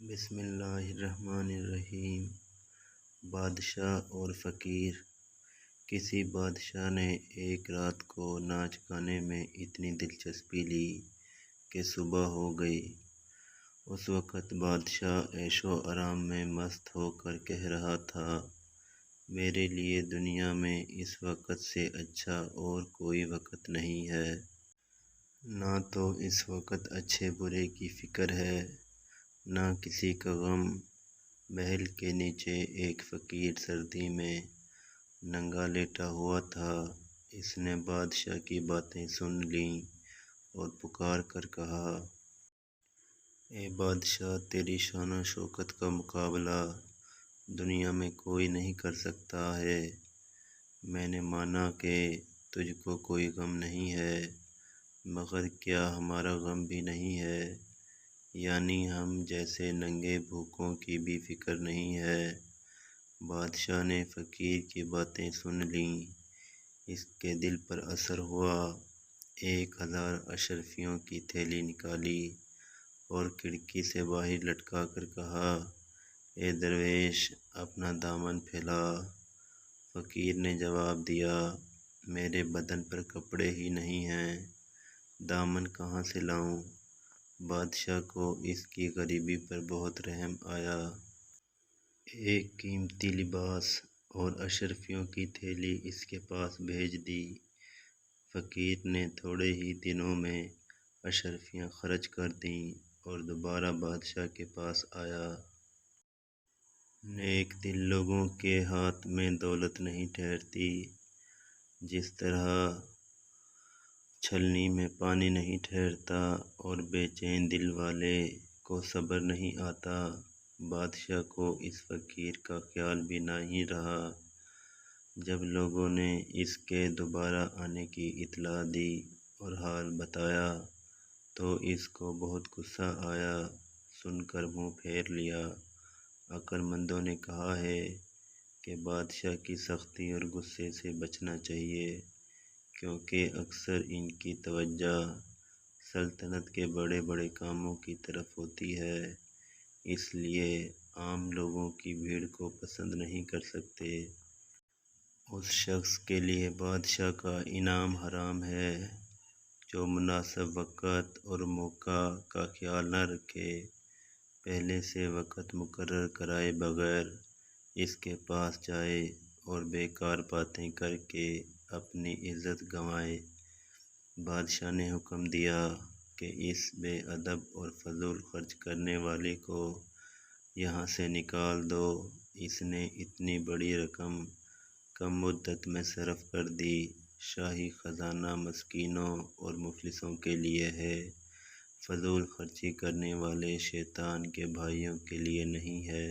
بسم اللہ الرحمن الرحیم۔ بادشاہ اور فقیر۔ کسی بادشاہ نے ایک رات کو ناچ گانے میں اتنی دلچسپی لی کہ صبح ہو گئی۔ اس وقت بادشاہ عیش و آرام میں مست ہو کر کہہ رہا تھا، میرے لیے دنیا میں اس وقت سے اچھا اور کوئی وقت نہیں ہے۔ نہ تو اس وقت اچھے برے کی فکر ہے، نہ کسی کا غم۔ محل کے نیچے ایک فقیر سردی میں ننگا لیٹا ہوا تھا۔ اس نے بادشاہ کی باتیں سن لیں اور پکار کر کہا، اے بادشاہ، تیری شان و شوکت کا مقابلہ دنیا میں کوئی نہیں کر سکتا ہے۔ میں نے مانا کہ تجھ کو کوئی غم نہیں ہے، مگر کیا ہمارا غم بھی نہیں ہے؟ یعنی ہم جیسے ننگے بھوکوں کی بھی فکر نہیں ہے۔ بادشاہ نے فقیر کی باتیں سن لیں۔ اس کے دل پر اثر ہوا۔ 1000 اشرفیوں کی تھیلی نکالی اور کھڑکی سے باہر لٹکا کر کہا، اے درویش، اپنا دامن پھیلا۔ فقیر نے جواب دیا، میرے بدن پر کپڑے ہی نہیں ہیں، دامن کہاں سے لاؤں؟ بادشاہ کو اس کی غریبی پر بہت رحم آیا۔ ایک قیمتی لباس اور اشرفیوں کی تھیلی اس کے پاس بھیج دی۔ فقیر نے تھوڑے ہی دنوں میں اشرفیاں خرچ کر دیں اور دوبارہ بادشاہ کے پاس آیا۔ نیک دل لوگوں کے ہاتھ میں دولت نہیں ٹھہرتی، جس طرح چھلنی میں پانی نہیں ٹھہرتا اور بے چین دل والے کو صبر نہیں آتا۔ بادشاہ کو اس فقیر کا خیال بھی نہیں رہا۔ جب لوگوں نے اس کے دوبارہ آنے کی اطلاع دی اور حال بتایا تو اس کو بہت غصہ آیا۔ سن کر منہ پھیر لیا۔ عقل مندوں نے کہا ہے کہ بادشاہ کی سختی اور غصے سے بچنا چاہیے، کیونکہ اکثر ان کی توجہ سلطنت کے بڑے بڑے کاموں کی طرف ہوتی ہے، اس لیے عام لوگوں کی بھیڑ کو پسند نہیں کر سکتے۔ اس شخص کے لیے بادشاہ کا انعام حرام ہے جو مناسب وقت اور موقع کا خیال نہ رکھے، پہلے سے وقت مقرر کرائے بغیر اس کے پاس جائے اور بیکار باتیں کر کے اپنی عزت گنوائے۔ بادشاہ نے حکم دیا کہ اس بے ادب اور فضول خرچ کرنے والے کو یہاں سے نکال دو۔ اس نے اتنی بڑی رقم کم مدت میں صرف کر دی۔ شاہی خزانہ مسکینوں اور مفلسوں کے لیے ہے، فضول خرچی کرنے والے شیطان کے بھائیوں کے لیے نہیں ہے۔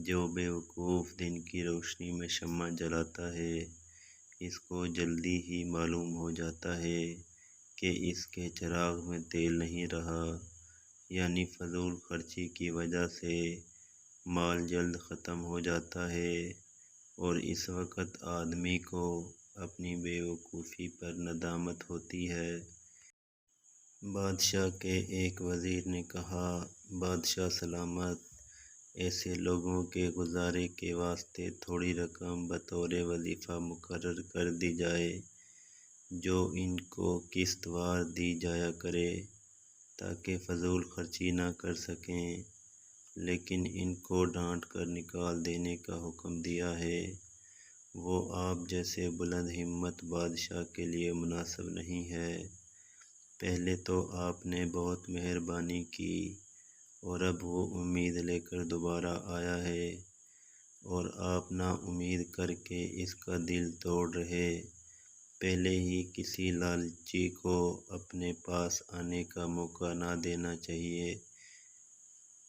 جو بے وقوف دن کی روشنی میں شمع جلاتا ہے، اس کو جلدی ہی معلوم ہو جاتا ہے کہ اس کے چراغ میں تیل نہیں رہا، یعنی فضول خرچی کی وجہ سے مال جلد ختم ہو جاتا ہے اور اس وقت آدمی کو اپنی بے وقوفی پر ندامت ہوتی ہے۔ بادشاہ کے ایک وزیر نے کہا، بادشاہ سلامت، ایسے لوگوں کے گزارے کے واسطے تھوڑی رقم بطور وظیفہ مقرر کر دی جائے جو ان کو قسط وار دی جایا کرے تاکہ فضول خرچی نہ کر سکیں، لیکن ان کو ڈانٹ کر نکال دینے کا حکم دیا ہے۔ وہ آپ جیسے بلند ہمت بادشاہ کے لیے مناسب نہیں ہے۔ پہلے تو آپ نے بہت مہربانی کی اور اب وہ امید لے کر دوبارہ آیا ہے اور آپ نا امید کر کے اس کا دل توڑ رہے۔ پہلے ہی کسی لالچی کو اپنے پاس آنے کا موقع نہ دینا چاہیے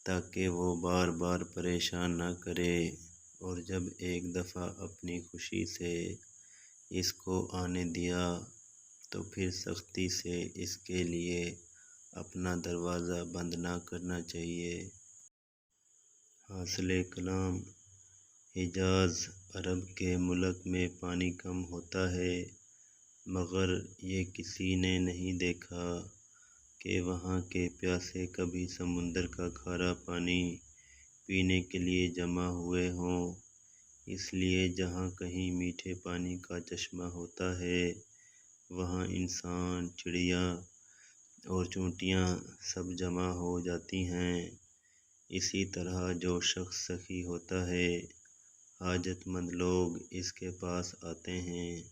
تاکہ وہ بار بار پریشان نہ کرے، اور جب ایک دفعہ اپنی خوشی سے اس کو آنے دیا تو پھر سختی سے اس کے لیے اپنا دروازہ بند نہ کرنا چاہیے۔ حاصل کلام: حجاز عرب کے ملک میں پانی کم ہوتا ہے، مگر یہ کسی نے نہیں دیکھا کہ وہاں کے پیاسے کبھی سمندر کا کھارا پانی پینے کے لیے جمع ہوئے ہوں۔ اس لیے جہاں کہیں میٹھے پانی کا چشمہ ہوتا ہے وہاں انسان، چڑیا اور چونٹیاں سب جمع ہو جاتی ہیں۔ اسی طرح جو شخص سخی ہوتا ہے حاجت مند لوگ اس کے پاس آتے ہیں۔